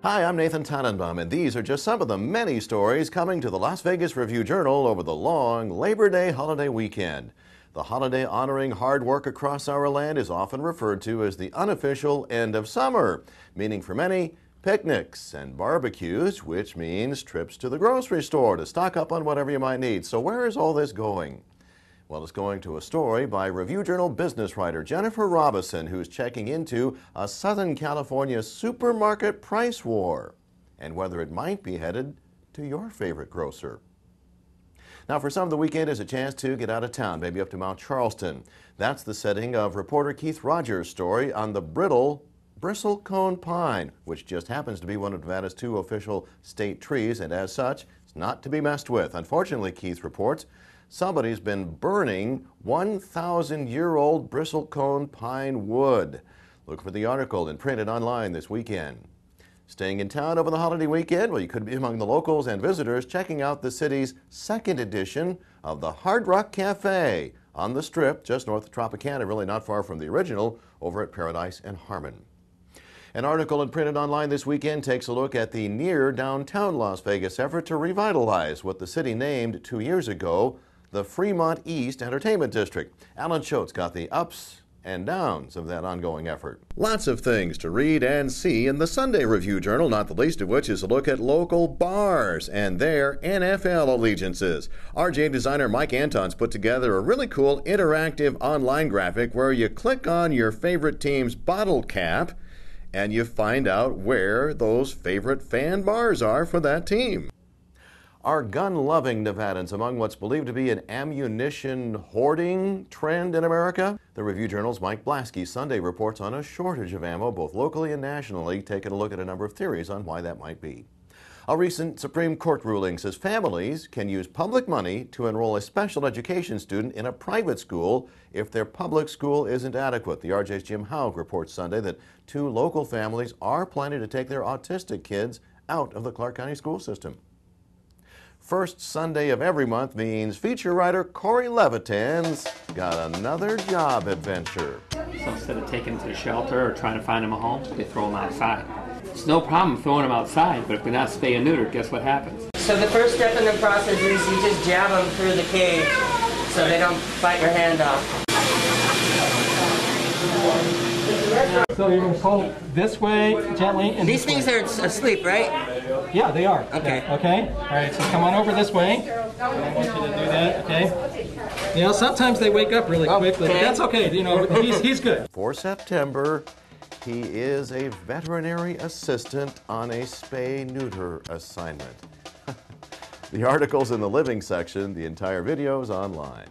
Hi, I'm Nathan Tannenbaum, and these are just some of the many stories coming to the Las Vegas Review-Journal over the long Labor Day holiday weekend. The holiday honoring hard work across our land is often referred to as the unofficial end of summer, meaning for many, picnics and barbecues, which means trips to the grocery store to stock up on whatever you might need. So where is all this going? Well, it's going to a story by Review-Journal business writer Jennifer Robison, who's checking into a Southern California supermarket price war and whether it might be headed to your favorite grocer. Now, for some, the weekend is a chance to get out of town, maybe up to Mount Charleston. That's the setting of reporter Keith Rogers' story on the brittle bristlecone pine, which just happens to be one of Nevada's 2 official state trees, and as such, it's not to be messed with. Unfortunately, Keith reports, somebody's been burning 1,000-year-old bristlecone pine wood. Look for the article and print it online this weekend. Staying in town over the holiday weekend? Well, you could be among the locals and visitors checking out the city's second edition of the Hard Rock Cafe on the Strip, just north of Tropicana, really not far from the original, over at Paradise and Harmon. An article and printed online this weekend takes a look at the near downtown Las Vegas effort to revitalize what the city named 2 years ago the Fremont East Entertainment District. Alan Choate's got the ups and downs of that ongoing effort. Lots of things to read and see in the Sunday Review-Journal, not the least of which is a look at local bars and their NFL allegiances. RJ designer Mike Anton's put together a really cool interactive online graphic where you click on your favorite team's bottle cap and you find out where those favorite fan bars are for that team. Are gun-loving Nevadans among what's believed to be an ammunition hoarding trend in America? The Review-Journal's Mike Blasky Sunday reports on a shortage of ammo both locally and nationally, taking a look at a number of theories on why that might be. A recent Supreme Court ruling says families can use public money to enroll a special education student in a private school if their public school isn't adequate. The RJ's Jim Haug reports Sunday that 2 local families are planning to take their autistic kids out of the Clark County school system. First Sunday of every month means feature writer Corey Levitan's got another job adventure. So instead of taking them to the shelter or trying to find them a home, they throw them outside. It's no problem throwing them outside, but if they're not spay and neutered, guess what happens? So the first step in the process is you just jab them through the cage so they don't bite your hand off. So you're going to pull this way gently. And these things are asleep, right? Yeah, they are. Okay. Okay. All right. So come on over this way. I want you to do that. Okay. You know, sometimes they wake up really quickly, but that's okay. You know, he's good. For September, he is a veterinary assistant on a spay-neuter assignment. The article's in the living section. The entire video is online.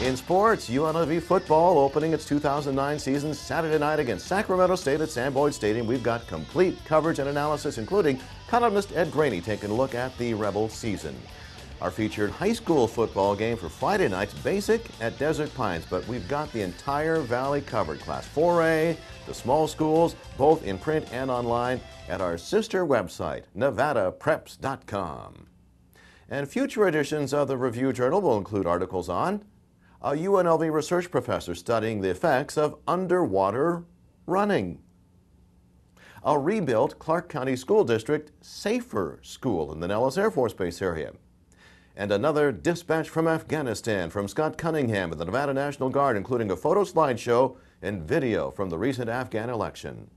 In sports, UNLV football opening its 2009 season Saturday night against Sacramento State at Sam Boyd Stadium. We've got complete coverage and analysis, including columnist Ed Graney taking a look at the Rebel season. Our featured high school football game for Friday night's basic at Desert Pines, but we've got the entire valley covered. Class 4A, the small schools, both in print and online at our sister website, nevadapreps.com. And future editions of the Review-Journal will include articles on a UNLV research professor studying the effects of underwater running. A rebuilt Clark County School District safer school in the Nellis Air Force Base area. And another dispatch from Afghanistan from Scott Cunningham of the Nevada National Guard, including a photo slideshow and video from the recent Afghan election.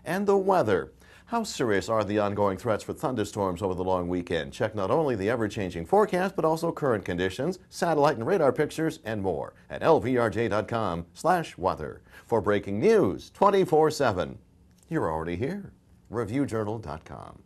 And the weather. How serious are the ongoing threats for thunderstorms over the long weekend? Check not only the ever-changing forecast, but also current conditions, satellite and radar pictures, and more at lvrj.com/weather. For breaking news 24/7, you're already here. Reviewjournal.com.